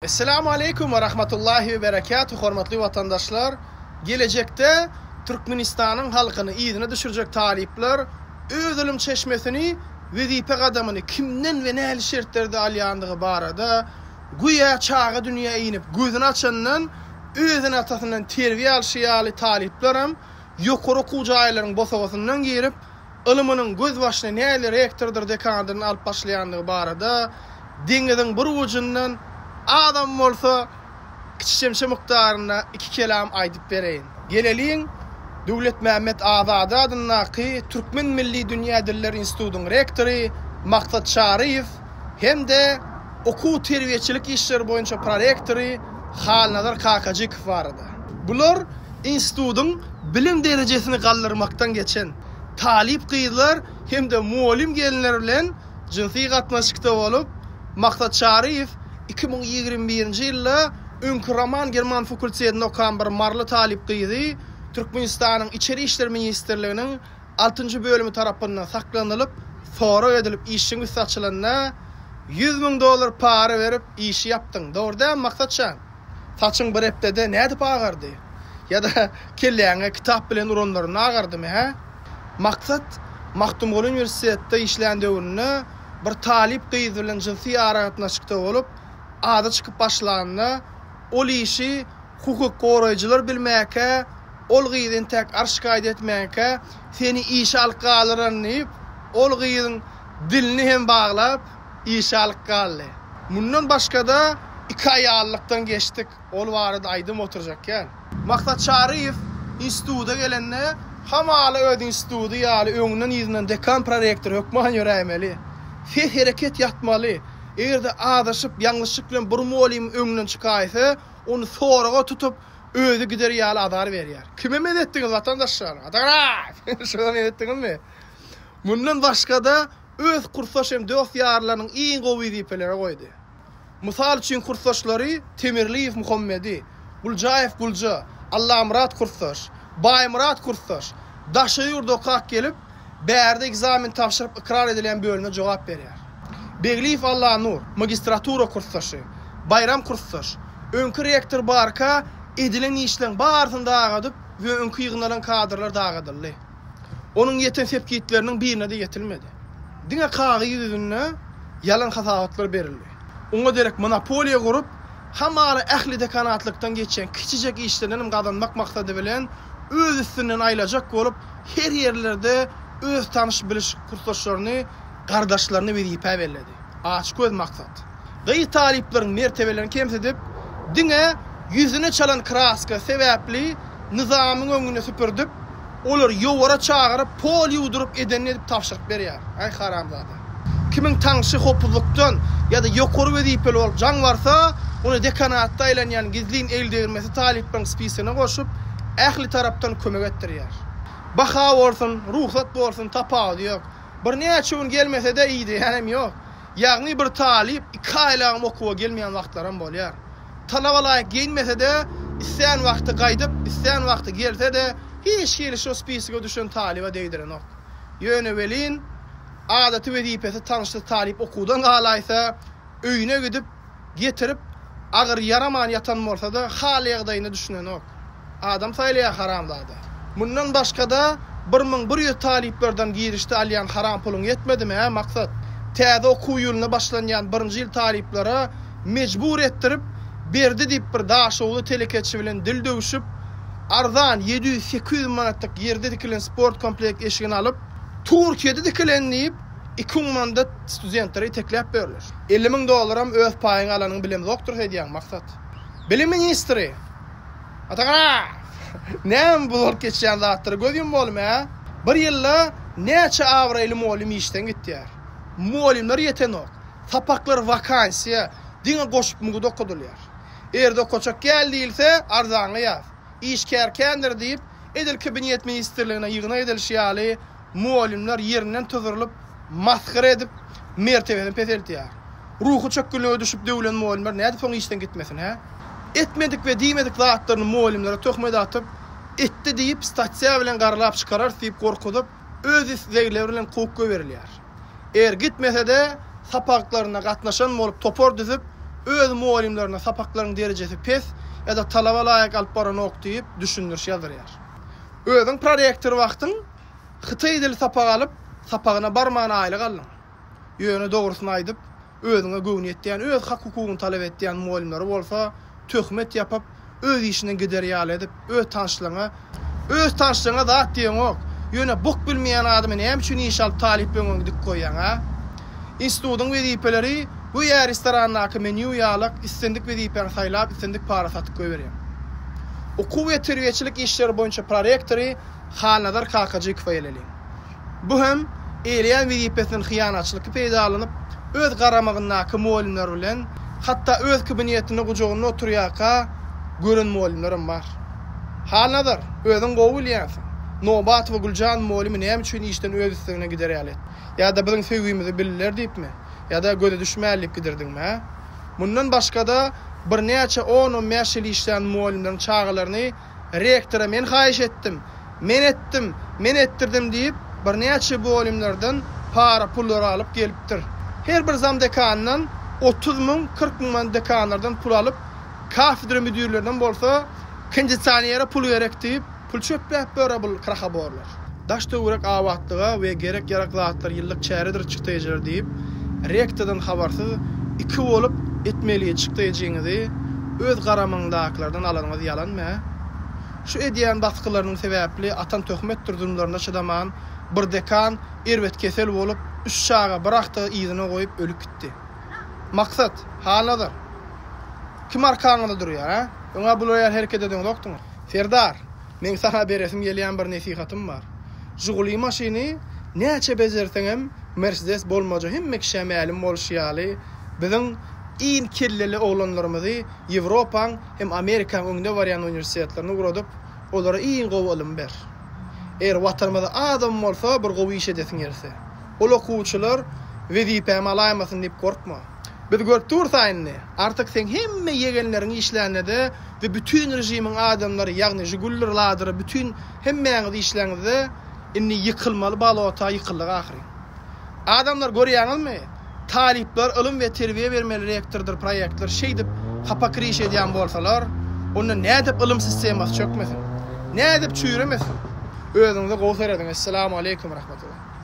Esselamu Aleyküm ve Rahmetullahi ve Berekatuhu hormatly vatandaşlar. Gelecekte Türkmenistan'ın halkını iyidine düşürecek talipler öz ölüm çeşmesini vezipe kadamını kimden ve nähili şertlerde alyandığı barada güya çağı dünya inip gözünü açandan özün atasından terbiye alşıyalı taliplerim yokoru kucayların bosagasından girip ılımının göz başına nähili rektordur dekanlarını alıp başlayandığı barada dengeden bir ucundan adam bolsa kiçimşe miktarına iki kelam aydıp bereyim. Geleliğin Döwlet Mehmet Azady adyndaky Türkmen Milli Dünya Dilleri Institutunyň rektory Maksat Şarif hem-de okuw terbiýeçilik işleri boýunça prorektory Halnazar Kakajykow barada. Bular institutyň bilim derejesini gallyrmakdan geçen talip gyzlar hem-de muallim gelinler bilen jinsi gatnaşykda bolup Maksat Şarif 2021-nji ýylda Önküraman German Fakultetinde okan bir marly talip gyzy Türkmenistanyň İçeri İşler Ministrliginiň 6-njy bölümi tarapyndan saklanylyp, sonra edilip işiň üstü açylanda $100.000 para berip işi yapdyň. Dogry maksatça. Saçyň bir hepdede nädip agardy? Ya da kelleňe kitap bilen uranlaryny agardymy ha? Maksat Mahtumgul Üniversitetinde işlän döwründe bir talip gyzy bilen jinsi aragatnaşykda bolup, ada çıkıp başlananda ol işi hukuk goraýjylar bilmäke, ol gyzyn tek arşykaýt etmäke, seni işe alyp galyranyp, ol gyzyň dilini hem baglap işe alyp galdy. Mundan başga da iki aýallykdan geçdik. Ol barada aýdym oturjakkan. Maksat Şarif instituta gelende hamaly öz institutu ýaly öňünden ýyzynyň dekan prorektor hökman ýörämeli. Fe hereket ýatmaly. Eğerde adaşıp yanlışlık bilen bir muallim öňünden çykaýsa, onu soraga tutup özü gider ýaly adar berýär. Kime medetdiňiz vatandaşlar? Adara! Şoňa medetdiňizmi? Mundan başga da öz kursdaş hem dost ýarlarynyň iň gowy dipeleri goýdy. Mysal üçin kursdaşlary Temirliýew Muhammedi, Guljaýew Gulja, Allahamrat kursdaş, Baýmurat kursdaş, Daşaýurda okak gelip bärde egzamin tapşyryp ikrar edilen bölüme jogap berýär. Begliýew Allah Nur, magistratura kursdaşy, Bayram kursdaş, öňkü rektor barka edilen işleň barsyny dagadyp we öňkü ýygnalan kadrlar dagadyldy. Onuň ýeten sepkitleriniň birine de ýetilmedi. Diňe kagy ýüzüne yalan hasabatlar berildi. Oňa derek monopoliýa gurup, hamaly ähli dekanatlykdan geçen kiçijek işlerden gadanmak maksady bilen öz üstünden aýlajak bolup her ýerlerde öz tanış biliş kursdaşlaryny gardaşlaryny wezipe berledi. Açyk göz maksat. Gaý talipleriň mertebelerini kemsedip, diňe ýüzüne çalan kraska sebäpli nizamyň öňüne süpürdip, olar ýowara çagyryp, pol ýudurup edenini edip tapşyryk berýär. Ay haramzada. Kimin taňşy hopuzlukdan ya da ýokory wezipeli bolup jaň barsa, onu dekanatda aýlanýan gizlin eldirmesi taliplerin spisine goşup, ähli tarapdan kömek etdirýär. Baha bolsun, ruhsat bolsun, tapawdy ýok. Bir näçe gün gelmese de iyiydi, hem yok. Ýagny bir talip 2 aýlagym okuwa gelmeýän wagtlaram bolýar. Talabalar gelmese de isleýän wagty gaýdyp, isleýän wagty gelse de hiç gelişi o spisiga düşen taliba deýdiren ok. Ýöne welin adaty wezipesi tanışdy talip okuwdan galaýsa, öýüne gidip getirip agyr yaraman ýatan bolsa da hal ýagdaýyna düşünen ok. Adam saýlaýar haramzada. Mundan başga da 1100 taliplerden girişte alyan haram pulun yetmedimi ha maksat? Täze okuw ýylyna başlanýan 1-nji ýyl taliplere mecbur ettirip berdi diýip bir daşowly telekeçi bilen dil döwüşüp arzan 700-800 manatlyk ýerde dikilen sport kompleks eşigini alyp Türkiýede dikilendiýip 2 mandat studentlere teklip berler. $50.000 öz paýyny alanyň bilen doktor edýän maksat. Bilim ministri Atagara näme bular geçýän zatlar gözüm bolmy ha? Bir ýylda näçe awraýly muallim işden gitdiýär. Muallimler ýeten ok. Sapaklar vakansiýa diňe goşup mugu dokudylýar. Erde koçak geldiýilse arzany ýaz. İşkerkendir diýip edil kabinet ministrligine ýygyna edilýär. Muallimler ýerinden tözürülip maskara edip mertebeni peseltýär. Ruhu çökkünlüğe düşüp döwlen muallimler näde soň işden gitmesin ha? Etmedik ve diýmedik zatlaryny muallimlere töhmet atyp etdi diýip statiýa bilen garlap çykarar diýip gorkudyp öz islegleri bilen kowukka berilýär. Eger gitmese de sapaklaryna gatnaşan bolup topor düzüp öz muallimlerine sapaklaryň derejesi pes ya da talaba laýyk alyp baran ok diýip düşündirýär. Özüň prorektor wagtyň Hytaý dili sapag alyp sapagyna barmana aýlyk aldyň. Ýöne dogrusyny aýdyp özüňe göwün etdiýän, öz hak hukugyny talap etdiýän muallimler bolsa töhmet ýapyp öz işini giderýär edip öz tanşlygyna zat diýen ok. Ýöne bok bilmeýän adamy näme üçin iş alyp talip öňüne dik goýýan ha? Institutyň wezipeleri bu ýer restorannaky menü ýalyk istendik wezipeňi saýlap istendik para satyp goýberýär. Okuw we terbiýeçilik işleri boýunça prorektory Halnadar KKJ kifaýeleli. Bu hem eýleýän wezipesiniň hyýanatçylyky peýda alanyp öz garamagyndaky muallimler bilen hatda öz kabinetine gujogyna oturýaka gören muallimlerim bar. Halnadar özüň gowy bilýänsiň. Nobat we Guljan muallimi näme üçin işden öz üstüne giderýär? Ya da biziň sevgimizi bilirler diýipmi? Ya da göze düşmälik giderdiňmi? Mundan başga da bir näçe 10-15 ýyl işleýän muallimleriň çağalaryny rektora men haýyş etdim. Men ettirdim diýip bir näçe muallimlerden para pullar alyp gelipdir. Her bir zam dekandan 30 000 40 000 dekanlardan pul alyp kafedra müdürlerinden bolsa ikinji saniyere pul berek diýip pul çöpläp böre bul kraha borlar. Daş döwrek awatlyga we gerek yaraklatlar ýyllyk çäredir çykdyjylar diýip rektordan habarsyz iki bolup etmeliye çykdyjyňyzy öz garamyňdakylardan alanyňyz ýalanmy? Şu edýän baskılarynyň sebäpli atan töhmet durdurmalarına çydaman bir dekan erbet kesel bolup üç şaga bırakdy ýygyny goýup ölüp gitdi. Maksat haladyr. Kim arkaňda durýar ha? Öňe bular hereket ediň doktor. Ferdar, men sana beresim gelýän bir nesihatym bar. Jiguli maşyny näçe bezerseňem Mercedes bolmaja hemme kişi mälim bolşýaly. Biziň in kelleli oglanlarymyzy Ýewropaň hem Amerikaň öňünde barýan universitetlerine guradyp olara in gowy ilim ber. Eger watanymyzda adam bolsa bir gowy iş edesiň gerse. Ol okuwçylar wezipämi alaýmasyn diýip gorkma. Biz görüp dursaýny artyk sen hemme ýegenleriň işlerinde we bütün rejimiň adamlary ýagny jigullar ladyry bütün hemmeňiz işlerinde inni ýykylmaly balota ýykyldyk ahry. Adamlar görýäňizmi? Talipler ilim we terbiýe bermeli rektordur proyektler şeýdip hapakriş edýän bolsalar, onu nädip ilim sistemasy çökmesin. Nädip çüýremesin. Özüňize gowy serediň. Assalamu aleykum rahmatullah.